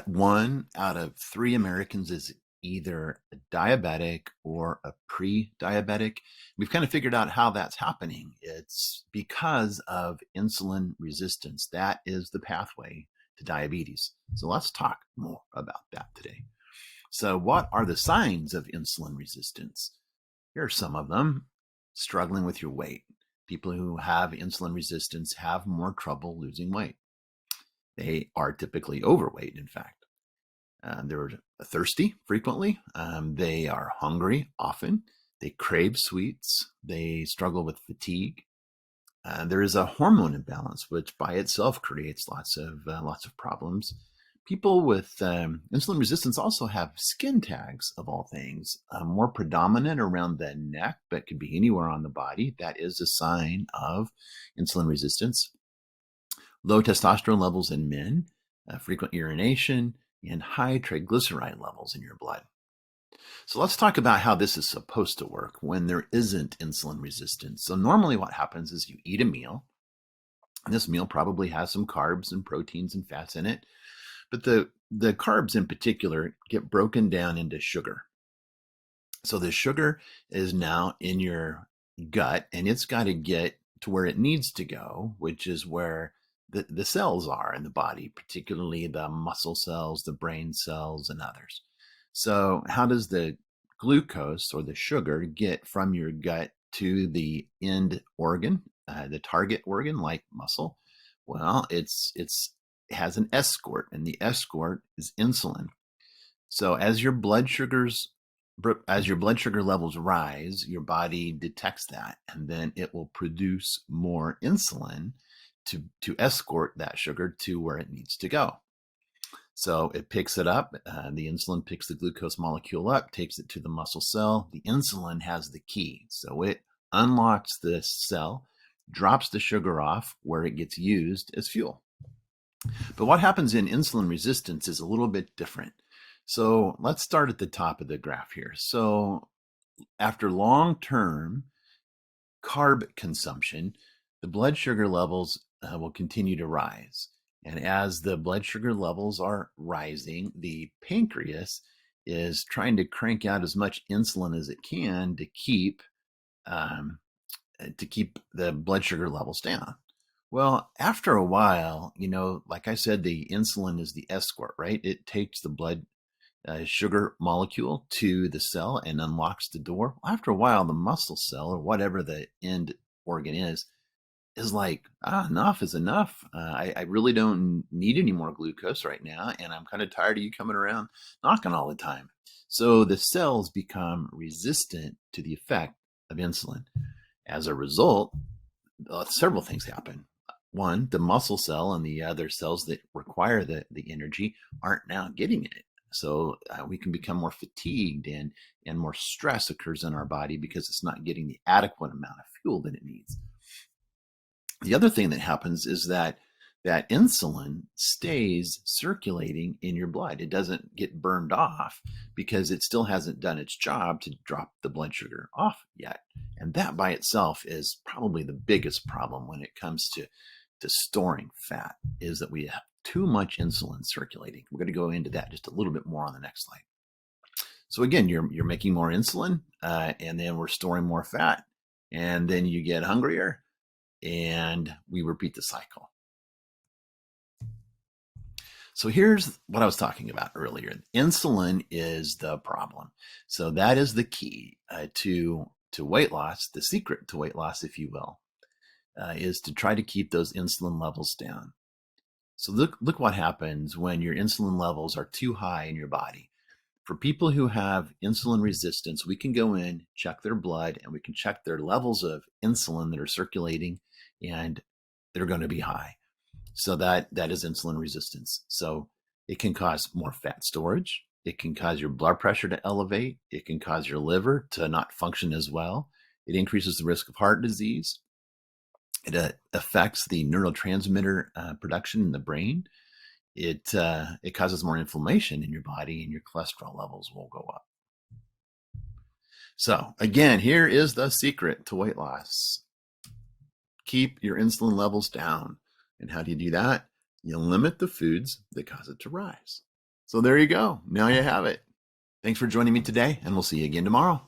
that 1 out of 3 Americans is either a diabetic or a pre-diabetic. We've kind of figured out how that's happening. It's because of insulin resistance. That is the pathway to diabetes. So let's talk more about that today. So what are the signs of insulin resistance? Here are some of them. Struggling with your weight. People who have insulin resistance have more trouble losing weight. They are typically overweight, in fact. They're thirsty frequently. They are hungry often. They crave sweets. They struggle with fatigue. There is a hormone imbalance, which by itself creates lots of problems. People with insulin resistance also have skin tags, of all things, more predominant around the neck, but could be anywhere on the body. That is a sign of insulin resistance. Low testosterone levels in men, frequent urination, and high triglyceride levels in your blood. So let's talk about how this is supposed to work when there isn't insulin resistance. So normally what happens is you eat a meal, and this meal probably has some carbs and proteins and fats in it, but the carbs in particular get broken down into sugar. So the sugar is now in your gut, and it's got to get to where it needs to go, which is where the cells are in the body, particularly the muscle cells, the brain cells, and others. So how does the glucose or the sugar get from your gut to the end organ, the target organ like muscle? Well, it has an escort, and the escort is insulin. So as your blood sugar levels rise, your body detects that, and then it will produce more insulin to escort that sugar to where it needs to go. So it picks it up. The insulin picks the glucose molecule up, takes it to the muscle cell. The insulin has the key. So it unlocks this cell, drops the sugar off where it gets used as fuel. But what happens in insulin resistance is a little bit different. So let's start at the top of the graph here. So after long-term carb consumption, the blood sugar levels will continue to rise. And as the blood sugar levels are rising, the pancreas is trying to crank out as much insulin as it can to keep the blood sugar levels down. Well, after a while, like I said, the insulin is the escort, right? It takes the blood sugar molecule to the cell and unlocks the door. Well, after a while, the muscle cell or whatever the end organ is like, enough is enough. I really don't need any more glucose right now, and I'm kind of tired of you coming around knocking all the time. So the cells become resistant to the effect of insulin. As a result, several things happen. One, the muscle cell and the other cells that require the energy aren't now getting it. So we can become more fatigued, and more stress occurs in our body because it's not getting the adequate amount of fuel that it needs. The other thing that happens is that insulin stays circulating in your blood. It doesn't get burned off because it still hasn't done its job to drop the blood sugar off yet. And that by itself is probably the biggest problem when it comes to storing fat, is that we have too much insulin circulating. We're going to go into that just a little bit more on the next slide. So again, you're making more insulin, and then we're storing more fat, and then you get hungrier, and we repeat the cycle. So here's what I was talking about earlier. Insulin is the problem. So that is the key to weight loss, the secret to weight loss, if you will, is to try to keep those insulin levels down. So look what happens when your insulin levels are too high in your body. For people who have insulin resistance, we can go in, check their blood, and we can check their levels of insulin that are circulating, and they're going to be high. So that is insulin resistance. So it can cause more fat storage. It can cause your blood pressure to elevate. It can cause your liver to not function as well. It increases the risk of heart disease. It affects the neurotransmitter production in the brain. It causes more inflammation in your body, and your cholesterol levels will go up. So again, here is the secret to weight loss. Keep your insulin levels down. And how do you do that? You limit the foods that cause it to rise. So there you go. Now you have it. Thanks for joining me today, and we'll see you again tomorrow.